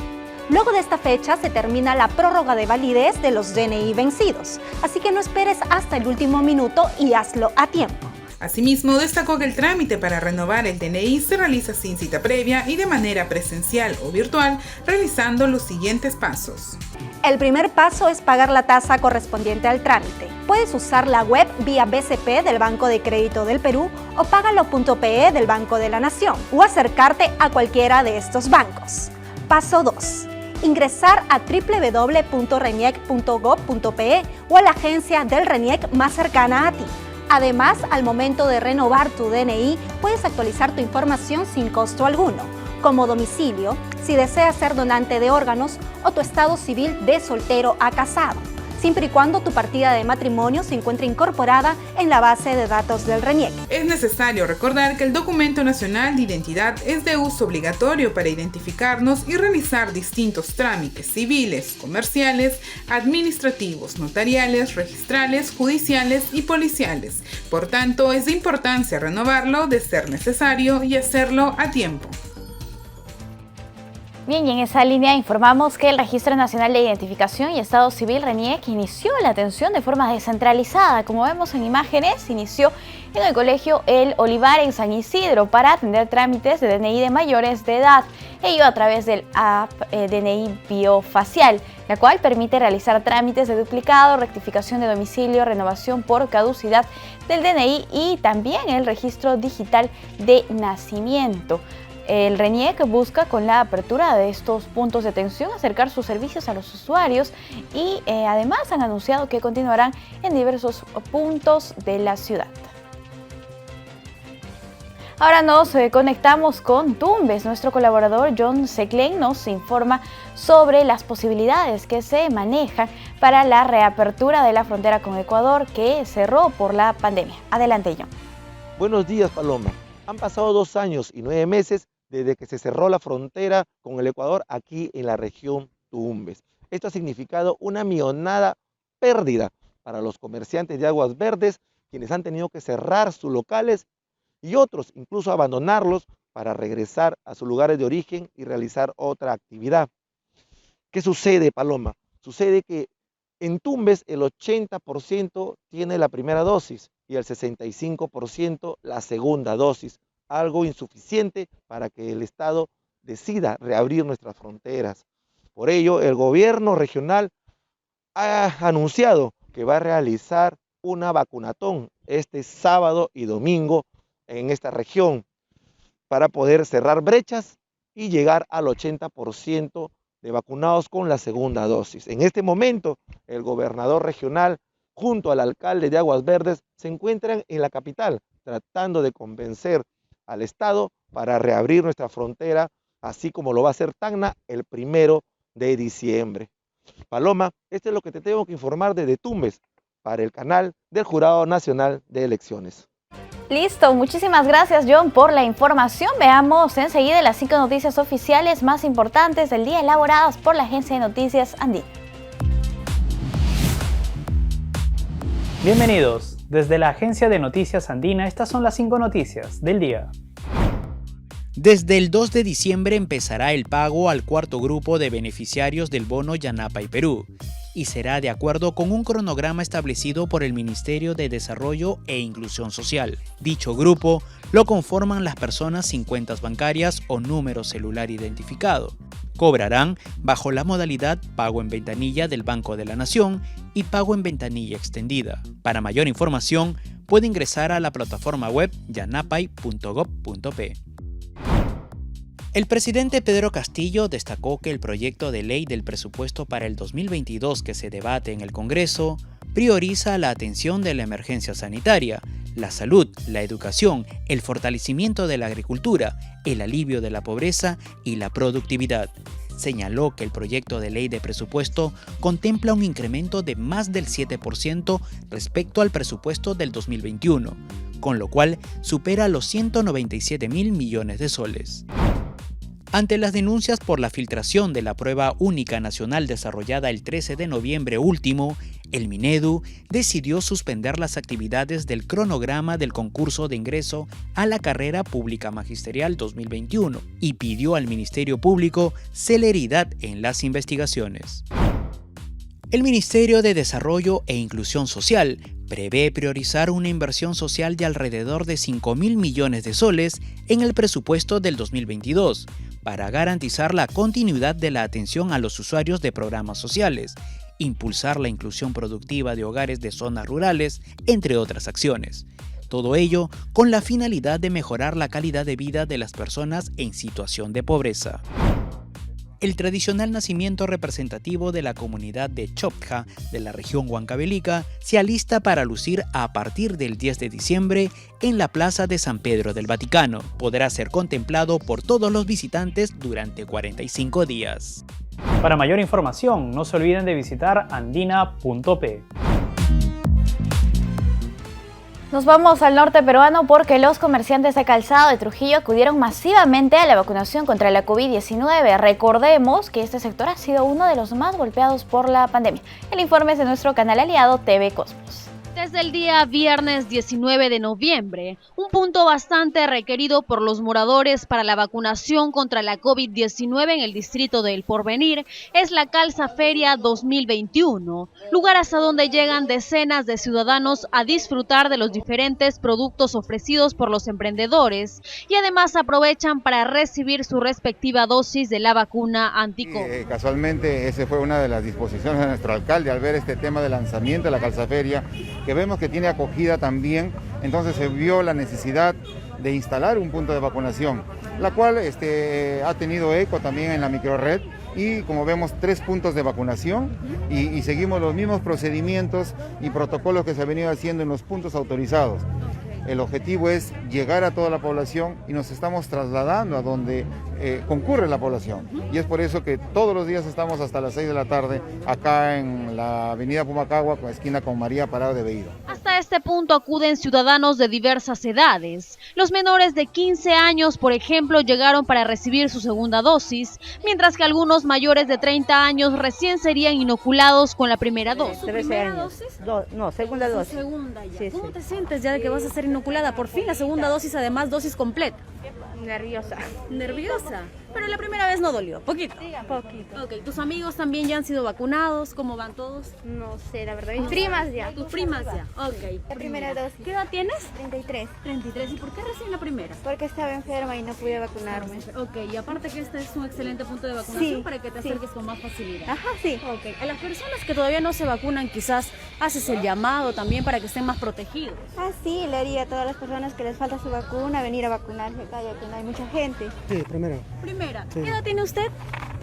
Luego de esta fecha se termina la prórroga de validez de los DNI vencidos, así que no esperes hasta el último minuto y hazlo a tiempo. Asimismo, destacó que el trámite para renovar el DNI se realiza sin cita previa y de manera presencial o virtual, realizando los siguientes pasos. El primer paso es pagar la tasa correspondiente al trámite. Puedes usar la web vía BCP del Banco de Crédito del Perú o Págalo.pe del Banco de la Nación o acercarte a cualquiera de estos bancos. Paso 2. Ingresar a www.reniec.gov.pe o a la agencia del RENIEC más cercana a ti. Además, al momento de renovar tu DNI, puedes actualizar tu información sin costo alguno, como domicilio, si deseas ser donante de órganos, o tu estado civil de soltero a casado, siempre y cuando tu partida de matrimonio se encuentre incorporada en la base de datos del RENIEC. Es necesario recordar que el documento nacional de identidad es de uso obligatorio para identificarnos y realizar distintos trámites civiles, comerciales, administrativos, notariales, registrales, judiciales y policiales. Por tanto, es de importancia renovarlo de ser necesario y hacerlo a tiempo. Bien, y en esa línea informamos que el Registro Nacional de Identificación y Estado Civil RENIEC inició la atención de forma descentralizada. Como vemos en imágenes, inició en el Colegio El Olivar en San Isidro para atender trámites de DNI de mayores de edad, ello a través del app DNI Biofacial, la cual permite realizar trámites de duplicado, rectificación de domicilio, renovación por caducidad del DNI y también el registro digital de nacimiento. El RENIEC busca con la apertura de estos puntos de atención acercar sus servicios a los usuarios y además han anunciado que continuarán en diversos puntos de la ciudad. Ahora nos conectamos con Tumbes. Nuestro colaborador John Seclen nos informa sobre las posibilidades que se manejan para la reapertura de la frontera con Ecuador que cerró por la pandemia. Adelante, John. Buenos días, Paloma. Han pasado 2 años y 9 meses desde que se cerró la frontera con el Ecuador aquí en la región Tumbes. Esto ha significado una millonada pérdida para los comerciantes de aguas verdes, quienes han tenido que cerrar sus locales y otros incluso abandonarlos para regresar a sus lugares de origen y realizar otra actividad. ¿Qué sucede, Paloma? Sucede que en Tumbes el 80% tiene la primera dosis y el 65% la segunda dosis. Algo insuficiente para que el Estado decida reabrir nuestras fronteras. Por ello, el gobierno regional ha anunciado que va a realizar una vacunatón este sábado y domingo en esta región para poder cerrar brechas y llegar al 80% de vacunados con la segunda dosis. En este momento, el gobernador regional junto al alcalde de Aguas Verdes se encuentran en la capital tratando de convencer al Estado para reabrir nuestra frontera, así como lo va a hacer Tacna el 1 de diciembre. Paloma, esto es lo que te tengo que informar desde Tumbes para el canal del Jurado Nacional de Elecciones. Listo, muchísimas gracias, John, por la información. Veamos enseguida las 5 noticias oficiales más importantes del día elaboradas por la Agencia de Noticias Andina. Bienvenidos. Desde la Agencia de Noticias Andina, estas son las 5 noticias del día. Desde el 2 de diciembre empezará el pago al cuarto grupo de beneficiarios del bono Yanapay Perú y será de acuerdo con un cronograma establecido por el Ministerio de Desarrollo e Inclusión Social. Dicho grupo lo conforman las personas sin cuentas bancarias o número celular identificado. Cobrarán bajo la modalidad pago en ventanilla del Banco de la Nación y pago en ventanilla extendida. Para mayor información, puede ingresar a la plataforma web yanapay.gov.pe. El presidente Pedro Castillo destacó que el proyecto de ley del presupuesto para el 2022 que se debate en el Congreso prioriza la atención de la emergencia sanitaria, la salud, la educación, el fortalecimiento de la agricultura, el alivio de la pobreza y la productividad. Señaló que el proyecto de ley de presupuesto contempla un incremento de más del 7% respecto al presupuesto del 2021, con lo cual supera los 197.000 millones de soles. Ante las denuncias por la filtración de la prueba única nacional desarrollada el 13 de noviembre último, el Minedu decidió suspender las actividades del cronograma del concurso de ingreso a la carrera pública magisterial 2021 y pidió al Ministerio Público celeridad en las investigaciones. El Ministerio de Desarrollo e Inclusión Social prevé priorizar una inversión social de alrededor de 5.000 millones de soles en el presupuesto del 2022 para garantizar la continuidad de la atención a los usuarios de programas sociales, impulsar la inclusión productiva de hogares de zonas rurales, entre otras acciones. Todo ello con la finalidad de mejorar la calidad de vida de las personas en situación de pobreza. El tradicional nacimiento representativo de la comunidad de Chopja de la región Huancavelica se alista para lucir a partir del 10 de diciembre en la Plaza de San Pedro del Vaticano. Podrá ser contemplado por todos los visitantes durante 45 días. Para mayor información, no se olviden de visitar andina.p. Nos vamos al norte peruano porque los comerciantes de calzado de Trujillo acudieron masivamente a la vacunación contra la COVID-19. Recordemos que este sector ha sido uno de los más golpeados por la pandemia. El informe es de nuestro canal aliado TV Cosmos. Desde el día viernes 19 de noviembre, un punto bastante requerido por los moradores para la vacunación contra la COVID-19 en el distrito de El Porvenir es la Calzaferia 2021, lugar hasta donde llegan decenas de ciudadanos a disfrutar de los diferentes productos ofrecidos por los emprendedores y además aprovechan para recibir su respectiva dosis de la vacuna anti-COVID. Casualmente, esa fue una de las disposiciones de nuestro alcalde al ver este tema de lanzamiento de la Calzaferia, que vemos que tiene acogida también, entonces se vio la necesidad de instalar un punto de vacunación, la cual ha tenido eco también en la microred y como vemos 3 puntos de vacunación y seguimos los mismos procedimientos y protocolos que se han venido haciendo en los puntos autorizados. El objetivo es llegar a toda la población y nos estamos trasladando a donde concurre la población. Y es por eso que todos los días estamos hasta las 6 de la tarde acá en la avenida Pumacagua, esquina con María Parado de Beiro. Hasta este punto acuden ciudadanos de diversas edades. Los menores de 15 años, por ejemplo, llegaron para recibir su segunda dosis, mientras que algunos mayores de 30 años recién serían inoculados con la primera dosis. 13 años. Segunda dosis. Segunda ya. Sí, ¿Cómo sí. te sientes ya de que vas a ser inoculada? Por fin la segunda dosis, además dosis completa. Nerviosa. ¿Nerviosa? Pero la primera vez no dolió, poquito. Sí, poquito. Ok, ¿tus amigos también ya han sido vacunados? ¿Cómo van todos? No sé, la verdad. Mis primas ya. ¿Tus primas ya? Ok. La primera dosis. ¿Qué edad tienes? 33. 33. ¿Y por qué recién la primera? Porque estaba enferma y no pude vacunarme. Ok, y aparte que este es un excelente punto de vacunación Sí, para que te sí. acerques con más facilidad. Ajá, sí. Ok, a las personas que todavía no se vacunan, quizás haces el llamado también para que estén más protegidos. Ah, sí, le haría a todas las personas que les falta su vacuna venir a vacunarse acá, ya que no hay mucha gente. Sí, primero. Primera. Sí. ¿Qué edad tiene usted?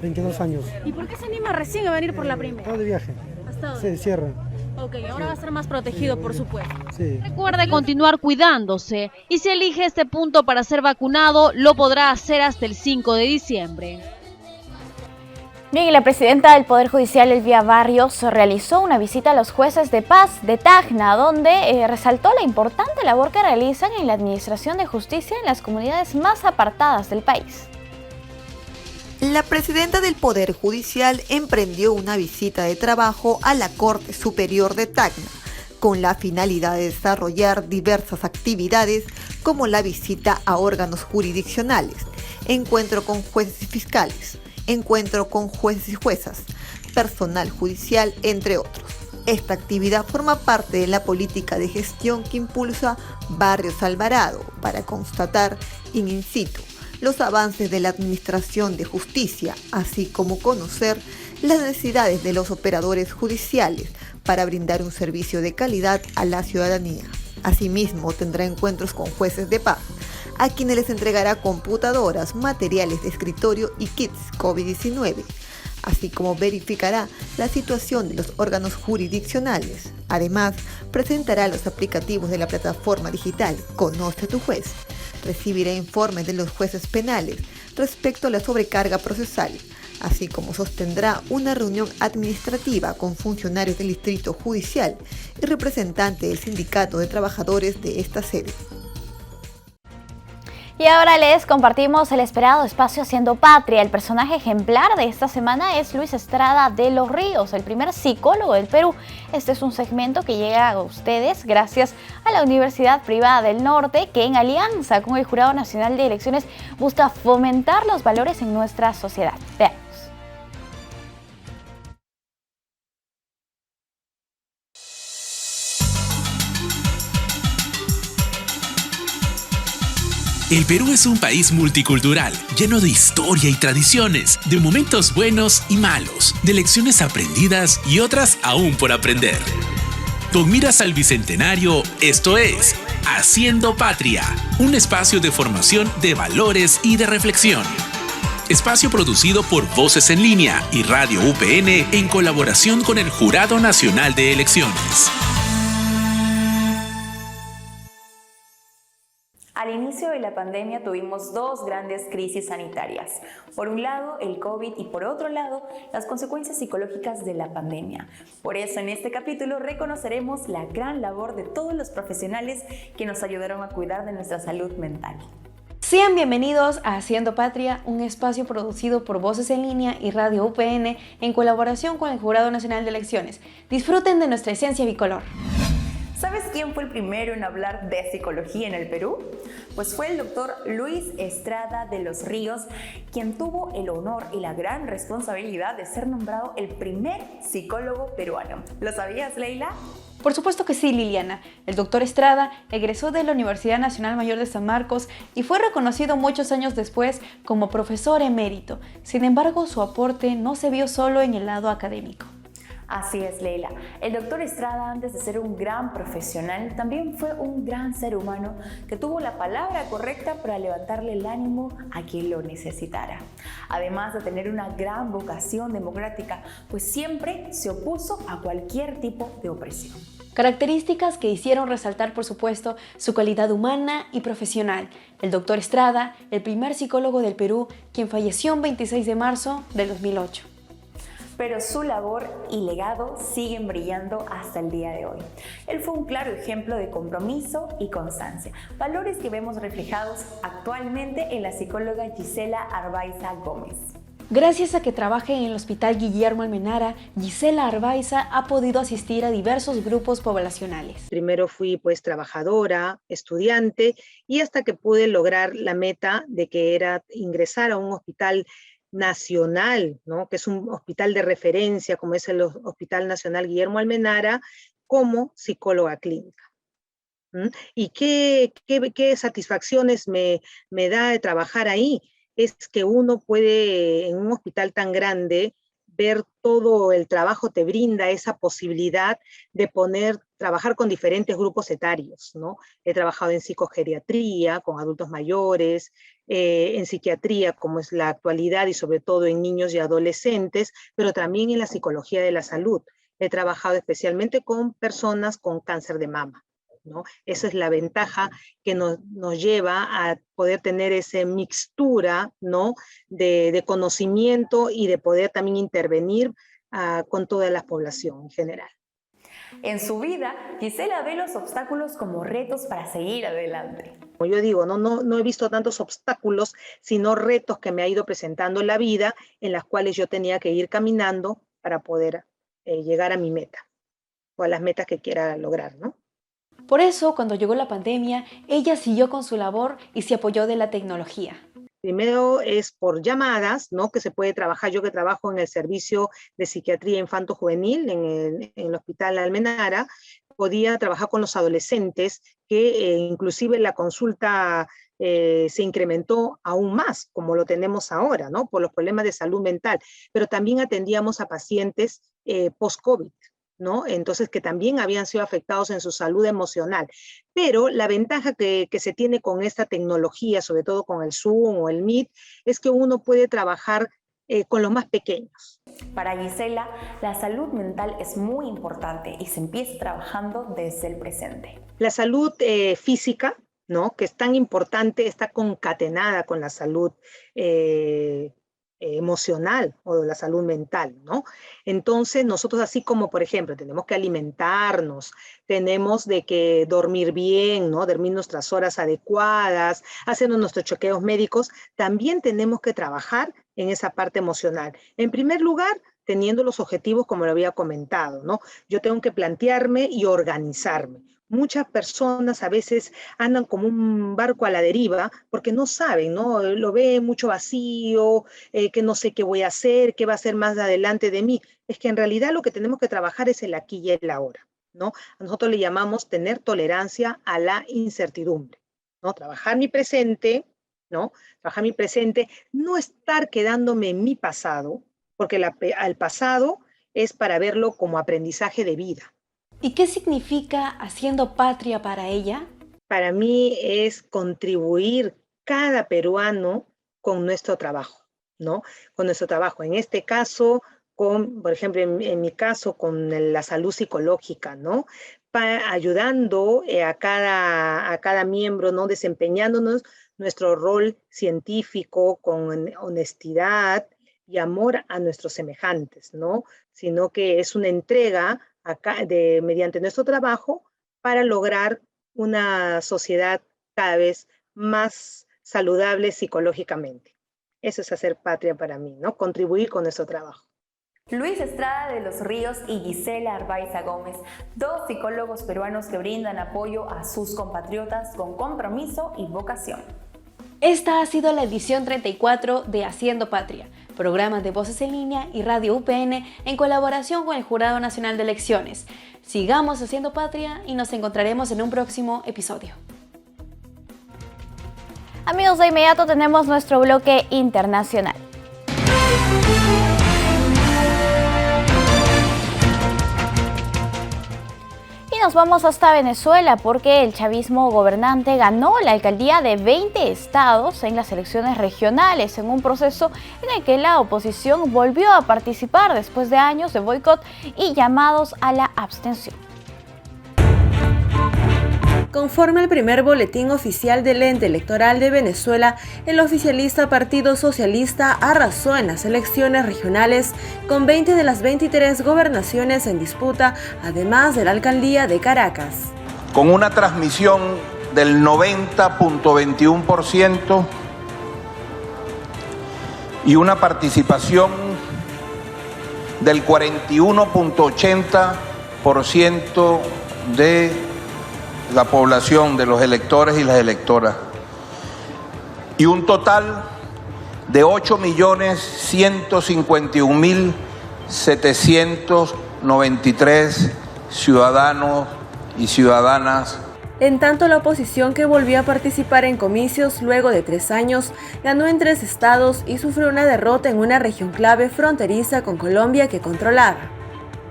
22 años. ¿Y por qué se anima recién a venir por la primera? Estaba de viaje. ¿Hasta Sí, dónde? cierra. Ok, ahora va a ser más protegido, por supuesto. Sí. Recuerde continuar cuidándose y si elige este punto para ser vacunado, lo podrá hacer hasta el 5 de diciembre. Bien, y la presidenta del Poder Judicial, Elvia Barrios, realizó una visita a los jueces de paz de Tacna, donde resaltó la importante labor que realizan en la administración de justicia en las comunidades más apartadas del país. La presidenta del Poder Judicial emprendió una visita de trabajo a la Corte Superior de Tacna, con la finalidad de desarrollar diversas actividades como la visita a órganos jurisdiccionales, encuentro con jueces y fiscales, encuentro con jueces y juezas, personal judicial, entre otros. Esta actividad forma parte de la política de gestión que impulsa Barrios Alvarado para constatar in situ los avances de la administración de justicia, así como conocer las necesidades de los operadores judiciales para brindar un servicio de calidad a la ciudadanía. Asimismo, tendrá encuentros con jueces de paz, a quienes les entregará computadoras, materiales de escritorio y kits COVID-19, así como verificará la situación de los órganos jurisdiccionales. Además, presentará los aplicativos de la plataforma digital Conoce a tu juez. Recibirá informes de los jueces penales respecto a la sobrecarga procesal, así como sostendrá una reunión administrativa con funcionarios del Distrito Judicial y representantes del Sindicato de Trabajadores de esta sede. Y ahora les compartimos el esperado espacio Haciendo Patria. El personaje ejemplar de esta semana es Luis Estrada de los Ríos, el primer psicólogo del Perú. Este es un segmento que llega a ustedes gracias a la Universidad Privada del Norte, que en alianza con el Jurado Nacional de Elecciones busca fomentar los valores en nuestra sociedad. Veamos. El Perú es un país multicultural, lleno de historia y tradiciones, de momentos buenos y malos, de lecciones aprendidas y otras aún por aprender. Con miras al Bicentenario, esto es Haciendo Patria, un espacio de formación de valores y de reflexión. Espacio producido por Voces en Línea y Radio UPN en colaboración con el Jurado Nacional de Elecciones. Al inicio de la pandemia tuvimos dos grandes crisis sanitarias. Por un lado, el COVID y por otro lado, las consecuencias psicológicas de la pandemia. Por eso, en este capítulo reconoceremos la gran labor de todos los profesionales que nos ayudaron a cuidar de nuestra salud mental. Sean bienvenidos a Haciendo Patria, un espacio producido por Voces en Línea y Radio UPN en colaboración con el Jurado Nacional de Elecciones. Disfruten de nuestra esencia bicolor. ¿Sabes quién fue el primero en hablar de psicología en el Perú? Pues fue el doctor Luis Estrada de los Ríos, quien tuvo el honor y la gran responsabilidad de ser nombrado el primer psicólogo peruano. ¿Lo sabías, Leila? Por supuesto que sí, Liliana. El doctor Estrada egresó de la Universidad Nacional Mayor de San Marcos y fue reconocido muchos años después como profesor emérito. Sin embargo, su aporte no se vio solo en el lado académico. Así es, Leila. El doctor Estrada, antes de ser un gran profesional, también fue un gran ser humano que tuvo la palabra correcta para levantarle el ánimo a quien lo necesitara. Además de tener una gran vocación democrática, pues siempre se opuso a cualquier tipo de opresión. Características que hicieron resaltar, por supuesto, su calidad humana y profesional. El doctor Estrada, el primer psicólogo del Perú, quien falleció el 26 de marzo del 2008. Pero su labor y legado siguen brillando hasta el día de hoy. Él fue un claro ejemplo de compromiso y constancia, valores que vemos reflejados actualmente en la psicóloga Gisela Arbaiza Gómez. Gracias a que trabaja en el Hospital Guillermo Almenara, Gisela Arbaiza ha podido asistir a diversos grupos poblacionales. Primero fui trabajadora, estudiante, y hasta que pude lograr la meta de que era ingresar a un hospital nacional, ¿no? Que es un hospital de referencia, como es el Hospital Nacional Guillermo Almenara, como psicóloga clínica. ¿Y qué satisfacciones me da de trabajar ahí? Es que uno puede, en un hospital tan grande, ver todo el trabajo, te brinda esa posibilidad de trabajar con diferentes grupos etarios, ¿no? He trabajado en psicogeriatría, con adultos mayores, en psiquiatría, como es la actualidad, y sobre todo en niños y adolescentes, pero también en la psicología de la salud. He trabajado especialmente con personas con cáncer de mama, ¿no? Esa es la ventaja que nos lleva a poder tener esa mixtura, ¿no? de conocimiento y de poder también intervenir con toda la población en general. En su vida, Gisela ve los obstáculos como retos para seguir adelante. Como yo digo, no he visto tantos obstáculos, sino retos que me ha ido presentando la vida, en las cuales yo tenía que ir caminando para poder llegar a mi meta, o a las metas que quiera lograr, ¿no? Por eso, cuando llegó la pandemia, ella siguió con su labor y se apoyó de la tecnología. Primero es por llamadas, ¿no? Que se puede trabajar. Yo que trabajo en el servicio de psiquiatría infanto-juvenil en el Hospital Almenara, podía trabajar con los adolescentes, que inclusive la consulta se incrementó aún más, como lo tenemos ahora, ¿no? Por los problemas de salud mental, pero también atendíamos a pacientes post-COVID, ¿no? Entonces, que también habían sido afectados en su salud emocional. Pero la ventaja que se tiene con esta tecnología, sobre todo con el Zoom o el Meet, es que uno puede trabajar con los más pequeños. Para Gisela, la salud mental es muy importante y se empieza trabajando desde el presente. La salud física, ¿no? Que es tan importante, está concatenada con la salud emocional o de la salud mental, ¿no? Entonces nosotros, así como por ejemplo tenemos que alimentarnos, tenemos de que dormir bien, ¿no? Dormir nuestras horas adecuadas, hacernos nuestros chequeos médicos, también tenemos que trabajar en esa parte emocional. En primer lugar, teniendo los objetivos como lo había comentado, ¿no? Yo tengo que plantearme y organizarme. Muchas personas a veces andan como un barco a la deriva porque no saben, ¿no? Lo ven mucho vacío, que no sé qué voy a hacer, qué va a ser más adelante de mí. Es que en realidad lo que tenemos que trabajar es el aquí y el ahora, ¿no? A nosotros le llamamos tener tolerancia a la incertidumbre, ¿no? Trabajar mi presente, ¿no? Trabajar mi presente, no estar quedándome en mi pasado, porque al pasado es para verlo como aprendizaje de vida. ¿Y qué significa haciendo patria para ella? Para mí es contribuir cada peruano con nuestro trabajo, ¿no? Con nuestro trabajo. En este caso, por ejemplo, en mi caso, con la salud psicológica, ¿no? Ayudando a cada miembro, ¿no? Desempeñándonos nuestro rol científico con honestidad y amor a nuestros semejantes, ¿no? Sino que es una entrega mediante nuestro trabajo para lograr una sociedad cada vez más saludable psicológicamente. Eso es hacer patria para mí, ¿no? Contribuir con nuestro trabajo. Luis Estrada de los Ríos y Gisela Arbaiza Gómez, dos psicólogos peruanos que brindan apoyo a sus compatriotas con compromiso y vocación. Esta ha sido la edición 34 de Haciendo Patria, programa de Voces en Línea y Radio UPN en colaboración con el Jurado Nacional de Elecciones. Sigamos haciendo patria y nos encontraremos en un próximo episodio. Amigos, de inmediato tenemos nuestro bloque internacional. Nos vamos hasta Venezuela porque el chavismo gobernante ganó la alcaldía de 20 estados en las elecciones regionales en un proceso en el que la oposición volvió a participar después de años de boicot y llamados a la abstención. Conforme al primer boletín oficial del ente electoral de Venezuela, el oficialista Partido Socialista arrasó en las elecciones regionales con 20 de las 23 gobernaciones en disputa, además de la alcaldía de Caracas. Con una transmisión del 90.21% y una participación del 41.80% de la población, de los electores y las electoras, y un total de 8.151.793 ciudadanos y ciudadanas. En tanto, la oposición, que volvió a participar en comicios luego de 3 años, ganó en 3 estados y sufrió una derrota en una región clave fronteriza con Colombia que controlaba.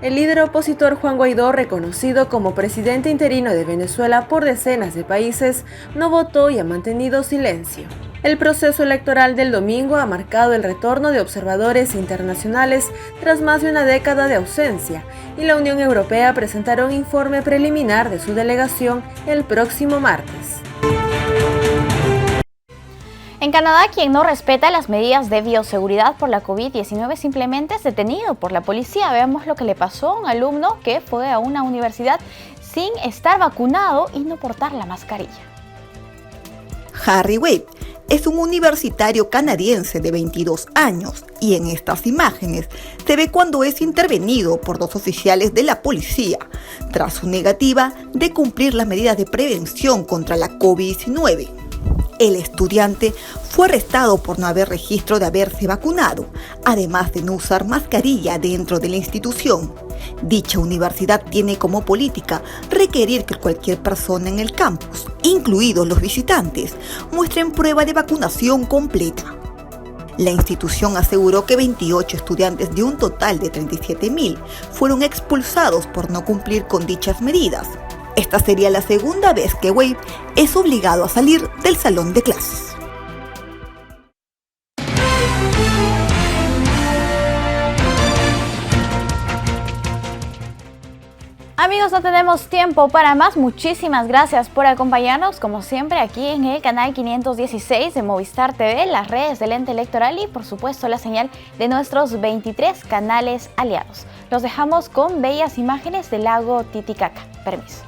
El líder opositor Juan Guaidó, reconocido como presidente interino de Venezuela por decenas de países, no votó y ha mantenido silencio. El proceso electoral del domingo ha marcado el retorno de observadores internacionales tras más de una década de ausencia, y la Unión Europea presentará un informe preliminar de su delegación el próximo martes. En Canadá, quien no respeta las medidas de bioseguridad por la COVID-19 simplemente es detenido por la policía. Veamos lo que le pasó a un alumno que fue a una universidad sin estar vacunado y no portar la mascarilla. Harry Wade es un universitario canadiense de 22 años y en estas imágenes se ve cuando es intervenido por 2 oficiales de la policía tras su negativa de cumplir las medidas de prevención contra la COVID-19. El estudiante fue arrestado por no haber registro de haberse vacunado, además de no usar mascarilla dentro de la institución. Dicha universidad tiene como política requerir que cualquier persona en el campus, incluidos los visitantes, muestren prueba de vacunación completa. La institución aseguró que 28 estudiantes de un total de 37.000 fueron expulsados por no cumplir con dichas medidas. Esta sería la segunda vez que Wade es obligado a salir del salón de clases. Amigos, no tenemos tiempo para más. Muchísimas gracias por acompañarnos, como siempre, aquí en el canal 516 de Movistar TV, las redes del ente electoral y, por supuesto, la señal de nuestros 23 canales aliados. Los dejamos con bellas imágenes del lago Titicaca. Permiso.